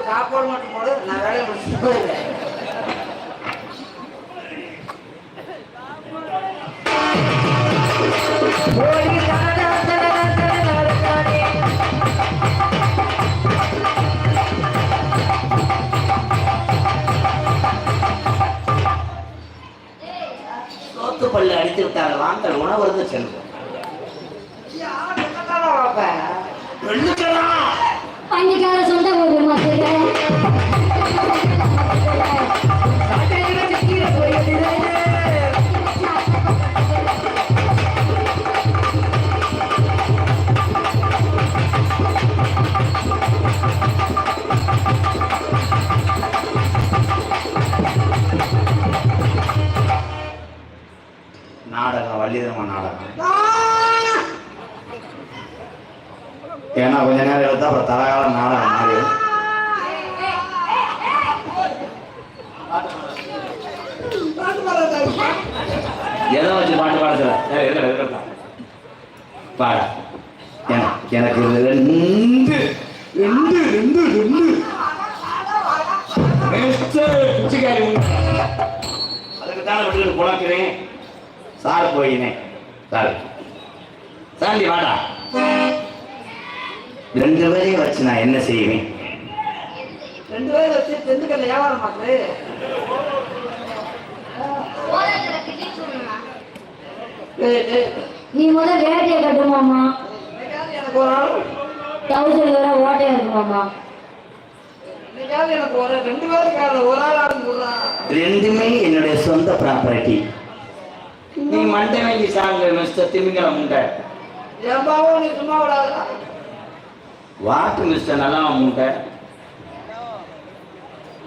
சாப்பாடு மட்டும் போது நான் வேலையை முடிச்சுட்டு போயிடுறேன். சோத்து பள்ளி அடித்து விட்டாங்க. வாங்கல் உணவு வருது செல்வம். பண்டிகார சொந்த ஊரு மாதிரி நாடகம் வள்ளிதமா நாடகம். ஏன்னா கொஞ்ச நேரம் எடுத்தா அப்புறம் தலகால நாடகம் மாதிரி எதை வச்சு பாட்டு பாடத்துல பாட எனக்கு ரெண்டு ரெண்டு ரெண்டு ரெண்டு அதுக்கு தானே விட்டுக்கிட்டு புழக்கிறேன். சார் போயினேன். சார் சாண்டி வாடா. ரெண்டு பேரையும் வச்சு நான் என்ன செய்வேன்? ரெண்டு பேரும் வச்சு தெந்துக்கல்ல வியாபாரம் பார்க்குது. நீ முதல் வேட்டையை கட்டுமாமா. எனக்கு ஒரு ஆள் டவுசர் வேற ஓட்டையா இருக்குமாமா. எனக்கு ஒரு ரெண்டு பேருக்கு ஒரு ஆள் ரெண்டுமே என்னுடைய சொந்த ப்ராப்பர்ட்டி. நீ மண்டை வாங்கி சாங்க மிஸ்டர் திமிங்கல முண்டை. எம்பாவும் நீ சும்மா விடாதா? வாட்டு மிஸ்டர் நல்லா முண்டை.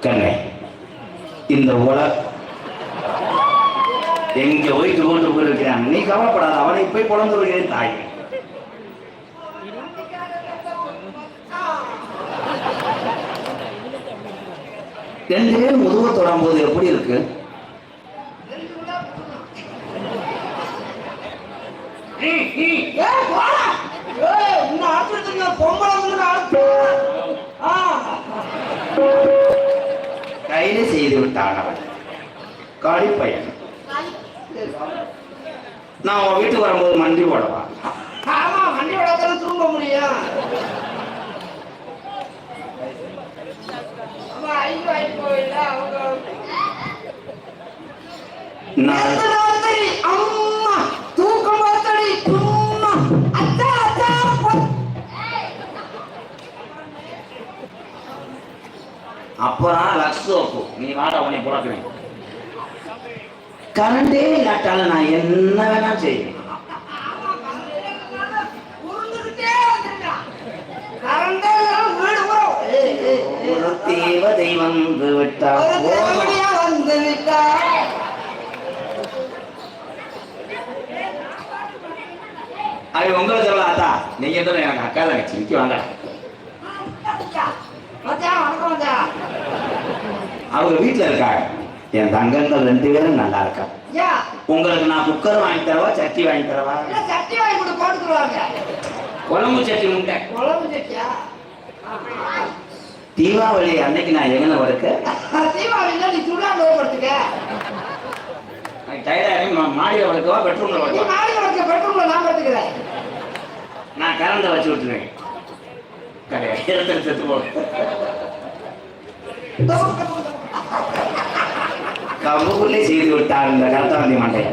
கண்ணே இந்த உலக எங்க போயிட்டு கொண்டு போயிருக்கிறான். நீ கவலைப்படாத. அவனை போய் குழந்தை வருகிறேன் தாய். ரெண்டு பேரும் முதுக தொடும் போது எப்படி இருக்கு? கையில செய்து விட்டான் அவன் காடி பையன். நான் உன் வீட்டுக்கு வரும்போது மண்டி ஓடவா? ஆமா, மண்டி ஓடாத தூங்க முடியும். அப்புறம் லக்ஸோப்பு நீ வாட உன்னை புறக்குவேன். கரண்டே இல்லாட்டால நான் என்ன வேணா செய்வேன். ஒரு தேவதை வந்து விட்டா வந்து விட்டா. அது உங்களை சொல்லலாத்தா. நீங்க எனக்கு அக்கா தங்கச்சி நிக்க வாங்க. அவங்க வீட்டுல இருக்காங்க. என் தங்கங்கள் ரெண்டு பேரும் நல்லா இருக்கா. உங்களுக்கு நான் குக்கர் வாங்கி தரவா சட்டி வாங்கி தரவா? சட்டி வாங்கி கூட போட்டுருவாங்க. குழம்பு சட்டி முட்டை குழம்பு சட்டியா? தீபாவளி அன்னைக்கு நான் எங்கன வடுக்க? தீபாவளினா நீ சுடா நோப்படுத்துக்க. மாடியில் வளர்க்கவா பெட்ரூம்ல வளர்க்க? மாடியில் வளர்க்க பெட்ரூம்ல நான் படுத்துக்கிறேன். நான் கரண்ட வச்சு விட்டுருவேன். கிடையாது செத்து போ. கவுக்குள்ளே செய்து விட்டார் இந்த கருத்தாவந்தி மண்டைய.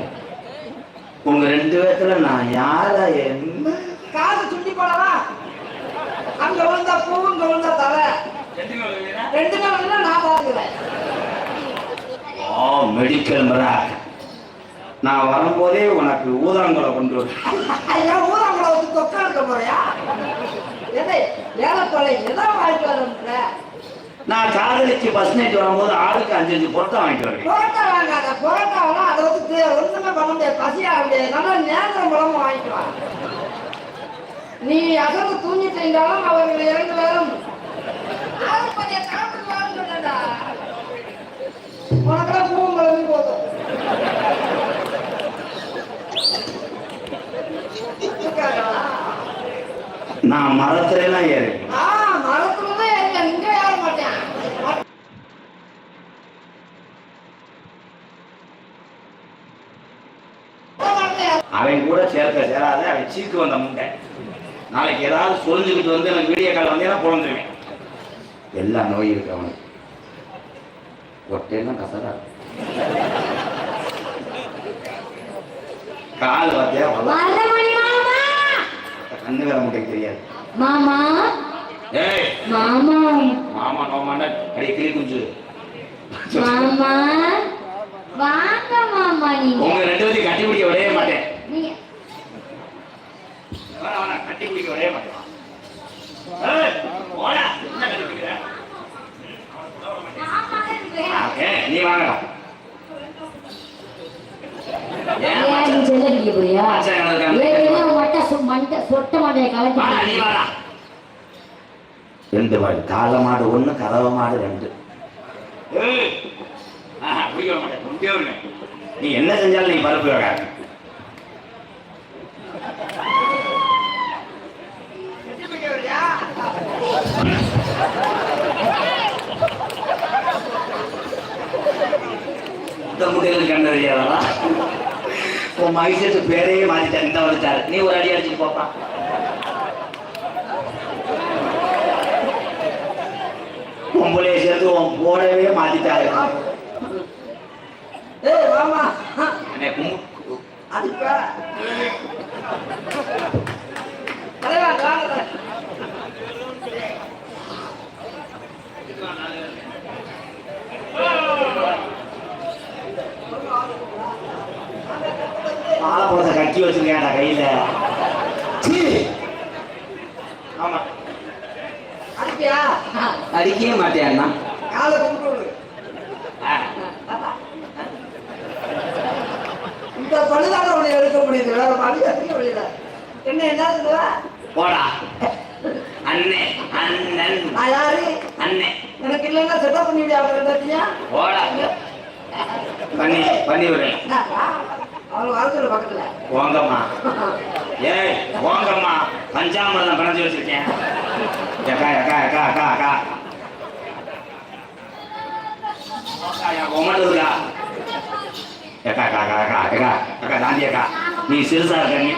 உங்க ரெண்டு பேர்த்துல நான் யார என்ன காசு சுண்டி போடவா? அங்க விழுந்தா பூ, இங்க விழுந்தா தலை. ரெண்டுமே விழுந்தா நான் பாத்துக்கிறேன். ஓ மெடிக்கல் மிராக். நான் வரும்போதே உனக்கு ஊதாங்குளை கொண்டு வரும். ஊதாங்குளை வச்சு தொக்க எடுக்க போறியா? எதை ஏழப்பழை எதை வாங்கிட்டு வர? நான் காதலிக்கு பஸ் நைட் வரும்போது ஆளுக்கு 5 பொருத்தம் வாங்கிட்டு வருவேன். பொருத்தா வாங்காத. பொருத்தாவெல்லாம் அதை வச்சு ஒன்றுமே பண்ண முடியாது. பசியா முடியாது. நல்லா நேரம் பழமும் வாங்கிக்குவாங்க. நீ அசந்து தூங்கிட்டு இருந்தாலும் அவர்கள் 2 பேரும் உனக்கெல்லாம் பூவும் போதும். நான் மரத்துல எல்லாம் ஏறு. மரத்துலதான் ஏறல, இங்க ஏற மாட்டேன். அவன் கூட சேராத, அவன் சீக்கு வந்த முண்டை. நாளைக்கு ஏதாவது சொல்லிக்கிட்டு வந்து எனக்கு வீடியோ கால் வந்தேன்னா பிறந்துருவேன். எல்லா நோய் இருக்கு அவனுக்கு. ஒட்டையெல்லாம் கசரா கால் பார்த்தியா கண்ணு வேற முட்டைக்கு தெரியாது. மாமா ஏய் மாமா மாமா நோமாண்டா அடி கிளி குஞ்சு. மாமா வாங்க மாமா. நீங்க உங்க ரெண்டு பேரும் கட்டி பிடிக்க விடவே மாட்டேன். நீங்க கட்டி பிடிக்க விடவே மாட்டேன். ஏய் போடா, என்ன கட்டி பிடிக்கிற? நீ வாங்கடா. ஏன் நீ செல்லடிக்க போறியா? சொட்ட மாட்டேன் கலக்கி. ரெண்டு மாடு, கால மாடு ஒண்ணு, கதவ மாடு ரெண்டு. நீ என்ன செஞ்சாலும் நீ பருப்பு வைக்காத. இந்த முட்டைகளுக்கு கண்ண தெரியாதா? உன் மகிழ்ச்சியத்து பேரையே மாத்திட்டேன். இந்த வந்துட்டாரு, நீ ஒரு அடி அடிச்சுட்டு போப்பா. பொம்பளைய சேர்த்து உன் போடவே மாத்திட்டாரு. ஏய் மாமா, அதுக்கா தலைவா வாங்க. மாலைப்பழத்தை கட்டி வச்சிருக்கேன்டா கையில. ஆமா அடிப்பியா? அடிக்கவே மாட்டேன்னா காலை கும்பிட்டு இந்த பழுதான உன்னை எடுக்க முடியுது, வேற பழு எடுக்க முடியல. என்ன போடா அண்ணே. அண்ணன் நான் யாரு? அண்ணே. எனக்கு இல்லைன்னா செட்டப் பண்ணி விடியா? போடா பண்ணி விடுறேன். அவங்க வாழ்க்கை பக்கத்துல போங்கம்மா. ஏய் போங்கம்மா, பஞ்சாமிரதம் பிணைஞ்சு வச்சிருக்கேன். அக்கா அக்கா அக்கா அக்கா அக்கா உமடுதா அக்கா அக்கா அக்கா அக்கா அக்கா அக்கா தாண்டி அக்கா, நீ சிறுசா இருக்க. நீ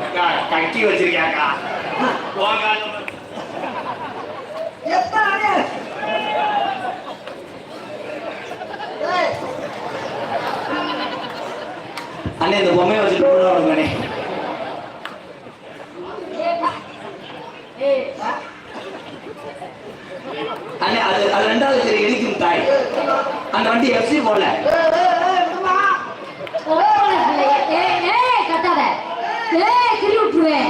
அக்கா கட்டி வச்சிருக்கேன் அக்கா. போங்க அண்ணே, இந்த பொம்மையை வச்சுட்டு போடுவாங்க. அண்ணே அது அது ரெண்டாவது தெரிய இடிக்கும் தாய். அந்த வண்டி எஃப்சி போல. கத்தாத, கிளி விட்டுருவேன்.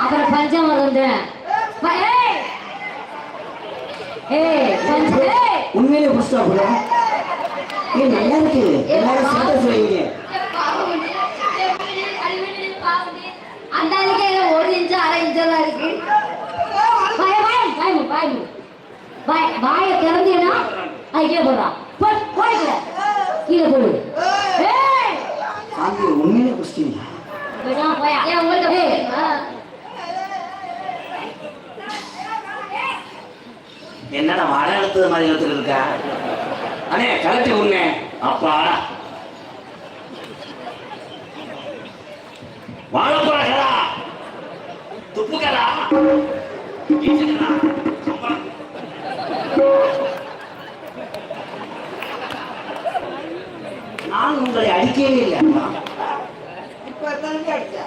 அப்புறம் பஞ்சாமரம் உண்மையிலே புஷ்டா போல. நல்லா இருக்கு, எல்லாரும் சாப்பிட சொல்லுவீங்க. அந்த அதுக்கு 1 இன்ச்சு 1/2 இன்ச்செல்லாம் இருக்கு. வாயை திறந்தீங்கன்னா அது கீழே போடுறான். கீழே போடு. உண்மையிலே புஷ்டிங்களா? என்னடா வட எடுத்தது மாதிரி எடுத்துட்டு இருக்கா? அண்ணே கலட்டி உண்ணே. அப்பா வாழப்போறா, துப்புக்கடா, நான் உங்களை அடிக்கவே இல்லை. இப்ப அடிச்ச